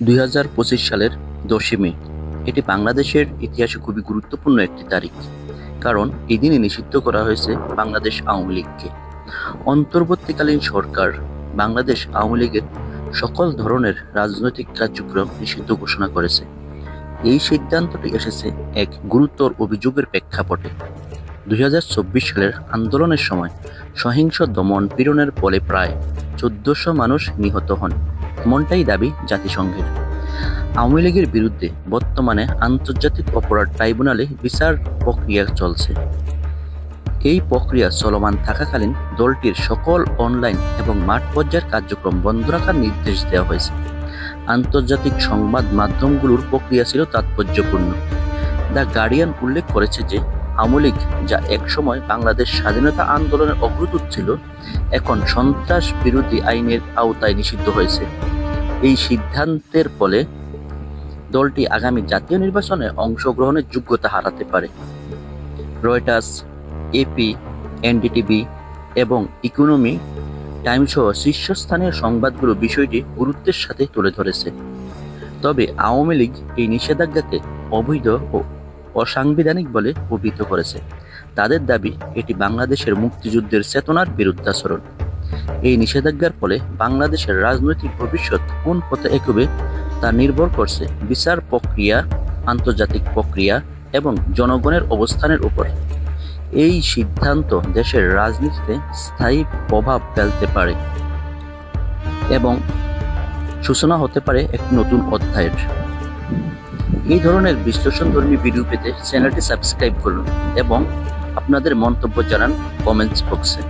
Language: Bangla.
2025 সালের 10ই মে এটি বাংলাদেশের ইতিহাসে খুবই গুরুত্বপূর্ণ একটি তারিখ, কারণ এই দিনে নিষিদ্ধ করা হয়েছে বাংলাদেশ আওয়ামী লীগকে। অন্তর্বর্তীকালীন সরকার বাংলাদেশ আওয়ামী লীগের সকল ধরনের রাজনৈতিক কার্যক্রম নিষিদ্ধ ঘোষণা করেছে। এই সিদ্ধান্তটি এসেছে এক গুরুতর অভিযোগের প্রেক্ষাপটে। 2024 সালের আন্দোলনের সময় সহিংস দমন পীড়নের ফলে প্রায় 1400 মানুষ নিহত হন, এমনটাই দাবি জাতিসংঘের। আওয়ামী লীগের বিরুদ্ধে বর্তমানে আন্তর্জাতিক অপরাধ ট্রাইব্যুনালে বিচার প্রক্রিয়া চলছে। এই প্রক্রিয়া চলমান থাকাকালীন দলটির সকল অনলাইন এবং মাঠ পর্যায়ের কার্যক্রম বন্ধ রাখার নির্দেশ দেওয়া হয়েছে। আন্তর্জাতিক সংবাদ মাধ্যমগুলোর প্রক্রিয়া ছিল তাৎপর্যপূর্ণ। দ্য গার্ডিয়ান উল্লেখ করেছে যে আওয়ামী লীগ, যা একসময় বাংলাদেশ স্বাধীনতা আন্দোলনের অগ্রদূত ছিল, এখন সন্ত্রাস বিরোধী আইনের আওতায় নিষিদ্ধ হয়েছে। এই সিদ্ধান্তের ফলে দলটি আগামী জাতীয় নির্বাচনে অংশগ্রহণের যোগ্যতা হারাতে পারে। রয়টার্স, এপি, এনডিটিভি এবং ইকোনমি টাইমস সহ শীর্ষস্থানীয় সংবাদগুলো বিষয়টি গুরুত্বের সাথে তুলে ধরেছে। তবে আওয়ামী লীগ এই নিষেধাজ্ঞাকে অবৈধ ও অসাংবিধানিক বলে অভিহিত করেছে। তাদের দাবি, এটি বাংলাদেশের মুক্তিযুদ্ধের চেতনার বিরুদ্ধাচরণ। এই নিষেধাজ্ঞার ফলে বাংলাদেশের রাজনৈতিক ভবিষ্যৎ কোন পথে এগোবে তা নির্ভর করছে বিচার প্রক্রিয়া, আন্তর্জাতিক প্রক্রিয়া এবং জনগণের অবস্থানের উপর। এই সিদ্ধান্ত দেশের রাজনীতিতে স্থায়ী প্রভাব ফেলতে পারে এবং সূচনা হতে পারে একটি নতুন অধ্যায়ের। এই ধরনের বিশ্লেষণধর্মী ভিডিও পেতে চ্যানেলটি সাবস্ক্রাইব করুন এবং আপনাদের মন্তব্য জানান কমেন্টস বক্সে।